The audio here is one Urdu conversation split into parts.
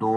2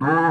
2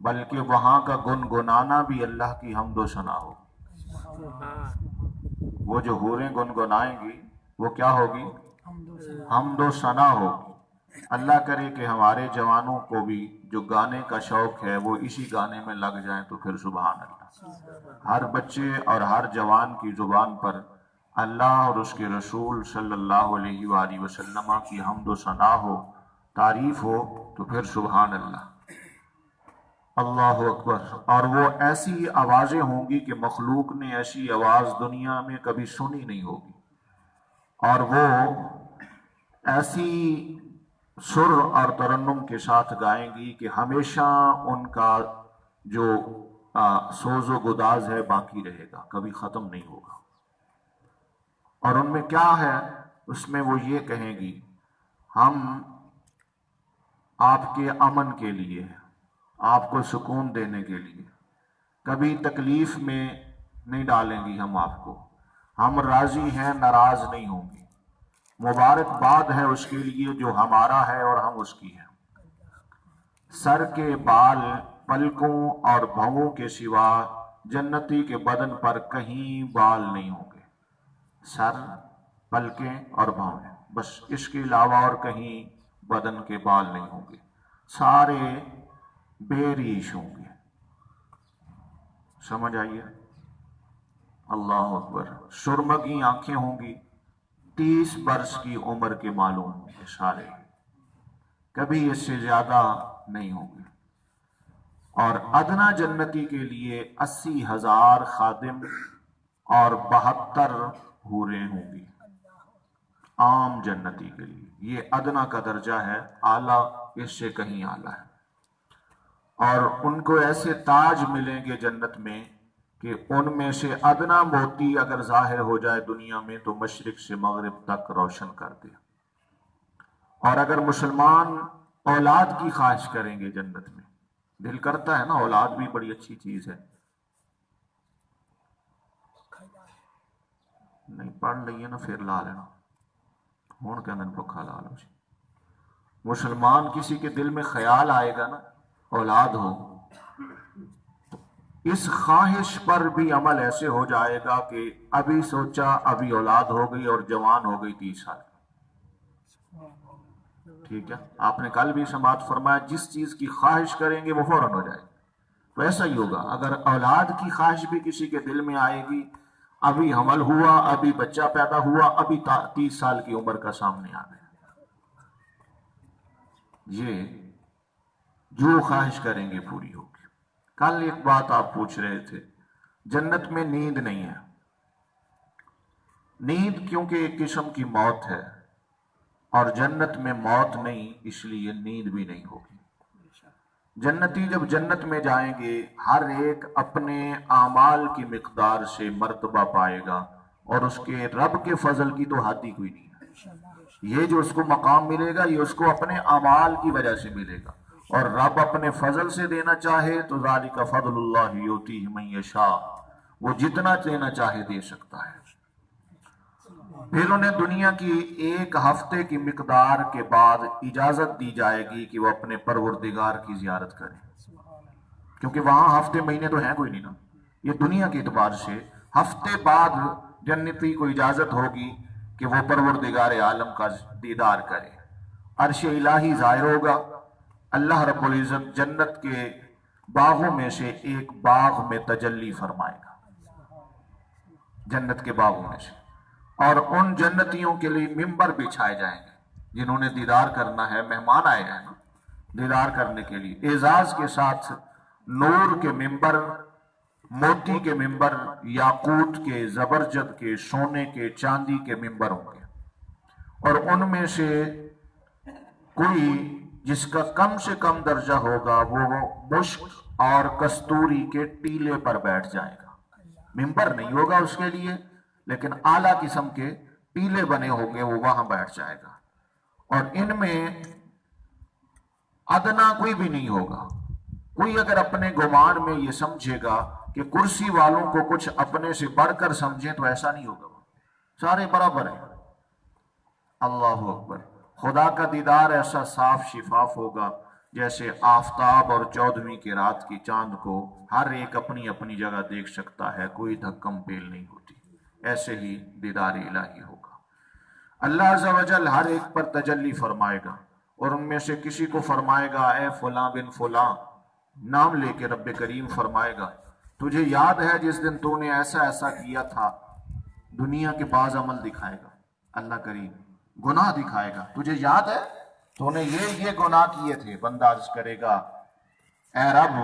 بلکہ وہاں کا گنگنانا بھی اللہ کی حمد و ثنا ہو. وہ جو حوریں گنگنائیں گی وہ کیا ہوگی؟ حمد و ثنا ہوگی. اللہ کرے کہ ہمارے جوانوں کو بھی جو گانے کا شوق ہے وہ اسی گانے میں لگ جائیں تو پھر سبحان اللہ. ہر بچے اور ہر جوان کی زبان پر اللہ اور اس کے رسول صلی اللہ علیہ وآلہ وسلم کی حمد و ثنا ہو، تعریف ہو، تو پھر سبحان اللہ. اللہ اکبر. اور وہ ایسی آوازیں ہوں گی کہ مخلوق نے ایسی آواز دنیا میں کبھی سنی نہیں ہوگی، اور وہ ایسی سر اور ترنم کے ساتھ گائیں گی کہ ہمیشہ ان کا جو سوز و گداز ہے باقی رہے گا، کبھی ختم نہیں ہوگا. اور ان میں کیا ہے؟ اس میں وہ یہ کہیں گی ہم آپ کے امن کے لیے، آپ کو سکون دینے کے لیے، کبھی تکلیف میں نہیں ڈالیں گی ہم آپ کو، ہم راضی ہیں، ناراض نہیں ہوں گے. مبارکباد ہے اس کے لیے جو ہمارا ہے اور ہم اس کی ہیں. سر کے بال، پلکوں اور بھووں کے سوا جنتی کے بدن پر کہیں بال نہیں ہوں گے. سر، پلکیں اور بھویں، بس اس کے علاوہ اور کہیں بدن کے بال نہیں ہوں گے. سارے بے ریش ہوں گے. سمجھ آئیے؟ اللہ اکبر. سرمگی آنکھیں ہوں گی، 30 برس کی عمر کے معلوم ہوں گے سارے، کبھی اس سے زیادہ نہیں ہوں گے. اور ادنا جنتی کے لیے 80,000 خادم اور 72 حوریں ہوں گی. عام جنتی کے لیے یہ ادنا کا درجہ ہے، اعلیٰ اس سے کہیں اعلیٰ ہے. اور ان کو ایسے تاج ملیں گے جنت میں کہ ان میں سے ادنا موتی اگر ظاہر ہو جائے دنیا میں تو مشرق سے مغرب تک روشن کر دے. اور اگر مسلمان اولاد کی خواہش کریں گے جنت میں، دل کرتا ہے نا، اولاد بھی بڑی اچھی چیز ہے. نہیں پڑھ لئیے نا پھر لا لینا ہون کہ دن پکھا لا لو. مسلمان کسی کے دل میں خیال آئے گا نا اولاد ہو، اس خواہش پر بھی عمل ایسے ہو جائے گا کہ ابھی سوچا ابھی اولاد ہو گئی اور جوان ہو گئی 30 سال. ٹھیک ہے، آپ نے کل بھی سماعت فرمایا جس چیز کی خواہش کریں گے وہ فوراً ہو جائے گی. تو ایسا ہی ہوگا، اگر اولاد کی خواہش بھی کسی کے دل میں آئے گی، ابھی حمل ہوا، ابھی بچہ پیدا ہوا، ابھی 30 سال کی عمر کا سامنے آ گیا، یہ جو خواہش کریں گے پوری ہوگی. کل ایک بات آپ پوچھ رہے تھے، جنت میں نیند نہیں ہے. نیند کیونکہ ایک قسم کی موت ہے، اور جنت میں موت نہیں، اس لیے نیند بھی نہیں ہوگی. جنتی جب جنت میں جائیں گے ہر ایک اپنے اعمال کی مقدار سے مرتبہ پائے گا، اور اس کے رب کے فضل کی تو حد ہی کوئی نہیں ہے. یہ جو اس کو مقام ملے گا یہ اس کو اپنے اعمال کی وجہ سے ملے گا، اور رب اپنے فضل سے دینا چاہے تو ذالک فضل اللہ یؤتیہ من یشاء، وہ جتنا دینا چاہے دے سکتا ہے. پھر انہیں دنیا کی 1 ہفتے کی مقدار کے بعد اجازت دی جائے گی کہ وہ اپنے پروردگار کی زیارت کریں، کیونکہ وہاں ہفتے مہینے تو ہیں کوئی نہیں نا. یہ دنیا کے اعتبار سے ہفتے بعد جنتی کو اجازت ہوگی کہ وہ پروردگار عالم کا دیدار کرے. عرش الہی ظاہر ہوگا، اللہ رب العزت جنت کے باغوں میں سے ایک باغ میں تجلی فرمائے گا، جنت کے باغوں میں سے. اور ان جنتیوں کے لیے ممبر بچھائے جائیں گے جنہوں نے دیدار کرنا ہے. مہمان آئے ہیں نا دیدار کرنے کے لیے، اعزاز کے ساتھ نور کے ممبر، موتی کے ممبر، یاقوت کے، زبرجد کے، سونے کے، چاندی کے ممبر ہوں گے. اور ان میں سے کوئی جس کا کم سے کم درجہ ہوگا وہ مشک اور کستوری کے ٹیلے پر بیٹھ جائے گا. ممبر نہیں ہوگا اس کے لیے، لیکن اعلیٰ قسم کے ٹیلے بنے ہوں گے، وہ وہاں بیٹھ جائے گا. اور ان میں ادنا کوئی بھی نہیں ہوگا. کوئی اگر اپنے گمان میں یہ سمجھے گا کہ کرسی والوں کو کچھ اپنے سے بڑھ کر سمجھیں تو ایسا نہیں ہوگا، سارے برابر ہیں. اللہ اکبر. خدا کا دیدار ایسا صاف شفاف ہوگا جیسے آفتاب اور 14ویں کی رات کی چاند کو ہر ایک اپنی اپنی جگہ دیکھ سکتا ہے، کوئی دھکم پیل نہیں ہوتی، ایسے ہی دیدار الہی ہوگا۔ اللہ عز و جل ہر ایک پر تجلی فرمائے گا، اور ان میں سے کسی کو فرمائے گا اے فلاں بن فلاں، نام لے کے رب کریم فرمائے گا تجھے یاد ہے جس دن تو نے ایسا ایسا کیا تھا؟ دنیا کے بعض عمل دکھائے گا اللہ کریم، گناہ دکھائے گا، تجھے یاد ہے تو نے یہ گناہ کیے تھے؟ بندہ عرض کرے گا اے رب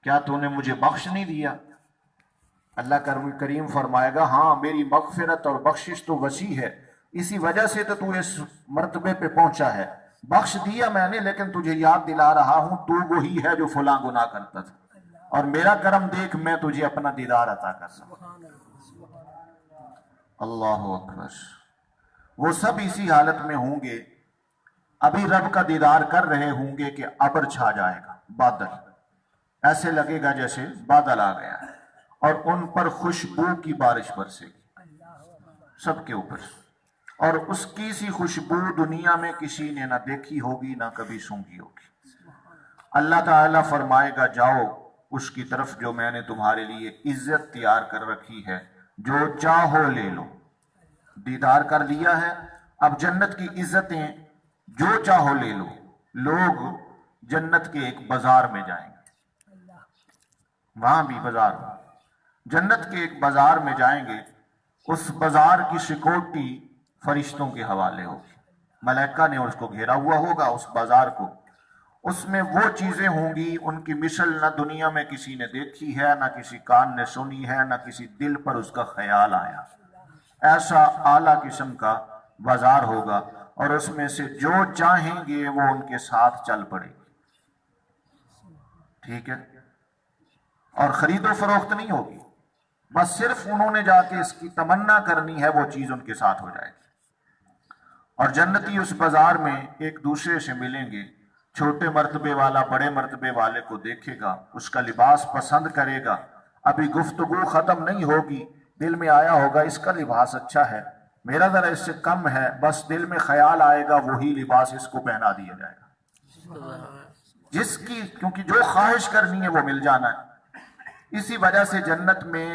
کیا تو نے مجھے بخش نہیں دیا؟ اللہ کریم فرمائے گا ہاں میری مغفرت اور بخشش تو وسیع ہے، اسی وجہ سے تو اس مرتبے پہ پہنچا ہے، بخش دیا میں نے لیکن تجھے یاد دلا رہا ہوں تو وہی ہے جو فلاں گناہ کرتا تھا، اور میرا کرم دیکھ میں تجھے اپنا دیدار عطا کر سکتا۔ اللہ اکبر۔ وہ سب اسی حالت میں ہوں گے، ابھی رب کا دیدار کر رہے ہوں گے کہ ابر چھا جائے گا، بادل، ایسے لگے گا جیسے بادل آ گیا ہے، اور ان پر خوشبو کی بارش برسے گی سب کے اوپر، اور اس کی سی خوشبو دنیا میں کسی نے نہ دیکھی ہوگی نہ کبھی سونگھی ہوگی۔ اللہ تعالیٰ فرمائے گا جاؤ اس کی طرف جو میں نے تمہارے لیے عزت تیار کر رکھی ہے، جو چاہو لے لو۔ دیدار کر لیا ہے، اب جنت کی عزتیں جو چاہو لے لو۔ لوگ جنت کے ایک بازار میں جائیں گے، وہاں بھی بازار، جنت کے ایک بازار میں جائیں گے، اس بازار کی سیکورٹی فرشتوں کے حوالے ہوگی، ملائکہ نے اس کو گھیرا ہوا ہوگا اس بازار کو، اس میں وہ چیزیں ہوں گی ان کی مثل نہ دنیا میں کسی نے دیکھی ہے، نہ کسی کان نے سنی ہے، نہ کسی دل پر اس کا خیال آیا۔ ایسا اعلیٰ قسم کا بازار ہوگا، اور اس میں سے جو چاہیں گے وہ ان کے ساتھ چل پڑے گی، ٹھیک ہے؟ اور خرید و فروخت نہیں ہوگی، بس صرف انہوں نے جا کے اس کی تمنا کرنی ہے، وہ چیز ان کے ساتھ ہو جائے گی۔ اور جنتی اس بازار میں ایک دوسرے سے ملیں گے، چھوٹے مرتبے والا بڑے مرتبے والے کو دیکھے گا، اس کا لباس پسند کرے گا، ابھی گفتگو ختم نہیں ہوگی، دل میں آیا ہوگا اس کا لباس اچھا ہے، میرا ذرا اس سے کم ہے، بس دل میں خیال آئے گا وہی لباس اس کو پہنا دیا جائے گا، جس کی کیونکہ جو خواہش کرنی ہے وہ مل جانا ہے۔ اسی وجہ سے جنت میں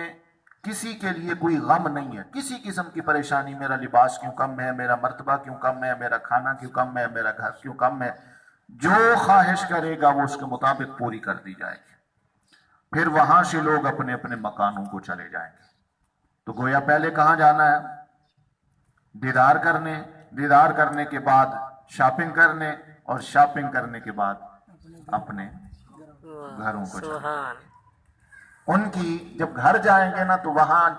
کسی کے لیے کوئی غم نہیں ہے، کسی قسم کی پریشانی، میرا لباس کیوں کم ہے، میرا مرتبہ کیوں کم ہے، میرا کھانا کیوں کم ہے، میرا گھر کیوں کم ہے، جو خواہش کرے گا وہ اس کے مطابق پوری کر دی جائے گی۔ پھر وہاں سے لوگ اپنے اپنے مکانوں کو چلے جائیں گے، تو گویا پہلے کہاں جانا ہے؟ دیدار کرنے، دیدار کرنے کے بعد شاپنگ کرنے، اور شاپنگ کرنے کے بعد اپنے گھروں کو چلے۔ ان کی جب گھر جائیں گے نا تو وہاں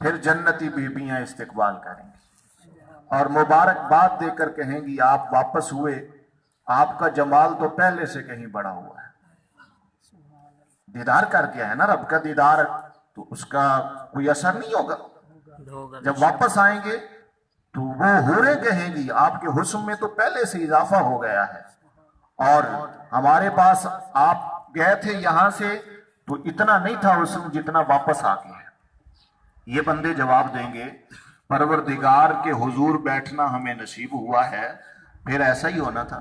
پھر جنتی بیبیاں استقبال کریں گی اور مبارکباد دے کر کہیں گی آپ واپس ہوئے، آپ کا جمال تو پہلے سے کہیں بڑا ہوا ہے۔ دیدار کر کے ہے نا رب کا دیدار، تو اس کا کوئی اثر نہیں ہوگا۔ جب واپس آئیں گے تو وہ حوریں کہیں گی آپ کے حسن میں تو پہلے سے اضافہ ہو گیا ہے، اور ہمارے پاس آپ گئے تھے یہاں سے تو اتنا نہیں تھا حسن جتنا واپس آ گیا ہے۔ یہ بندے جواب دیں گے پروردگار کے حضور بیٹھنا ہمیں نصیب ہوا ہے، پھر ایسا ہی ہونا تھا،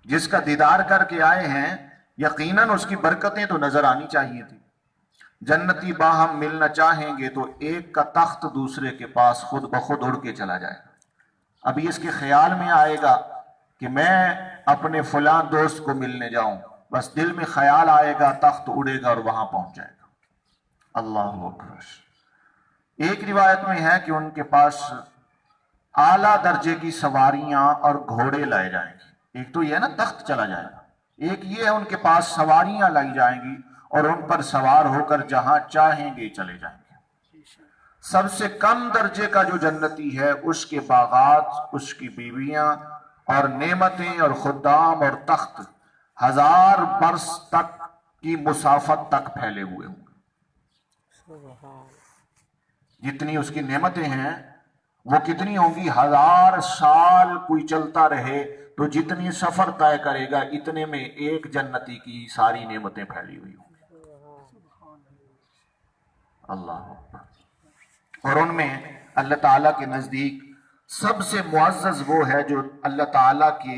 جس کا دیدار کر کے آئے ہیں یقیناً اس کی برکتیں تو نظر آنی چاہیے تھی۔ جنتی باہم ملنا چاہیں گے تو ایک کا تخت دوسرے کے پاس خود بخود اڑ کے چلا جائے گا۔ ابھی اس کے خیال میں آئے گا کہ میں اپنے فلاں دوست کو ملنے جاؤں، بس دل میں خیال آئے گا، تخت اڑے گا اور وہاں پہنچ جائے گا۔ اللہ اکبر۔ ایک روایت میں ہے کہ ان کے پاس اعلیٰ درجے کی سواریاں اور گھوڑے لائے جائیں گے۔ ایک تو یہ ہے نا تخت چلا جائے گا، ایک یہ ہے ان کے پاس سواریاں لائی جائیں گی اور ان پر سوار ہو کر جہاں چاہیں گے چلے جائیں گے۔ سب سے کم درجے کا جو جنتی ہے اس کے باغات، اس کی بیویاں اور نعمتیں اور خدام اور تخت 1000 برس تک کی مسافت تک پھیلے ہوئے ہوں گے۔ جتنی اس کی نعمتیں ہیں وہ کتنی ہوں گی؟ 1000 سال کوئی چلتا رہے تو جتنی سفر طے کرے گا اتنے میں ایک جنتی کی ساری نعمتیں پھیلی ہوئی ہوں گی۔ اللہ اکبر۔ اور ان میں اللہ تعالیٰ کے نزدیک سب سے معزز وہ ہے جو اللہ تعالیٰ کے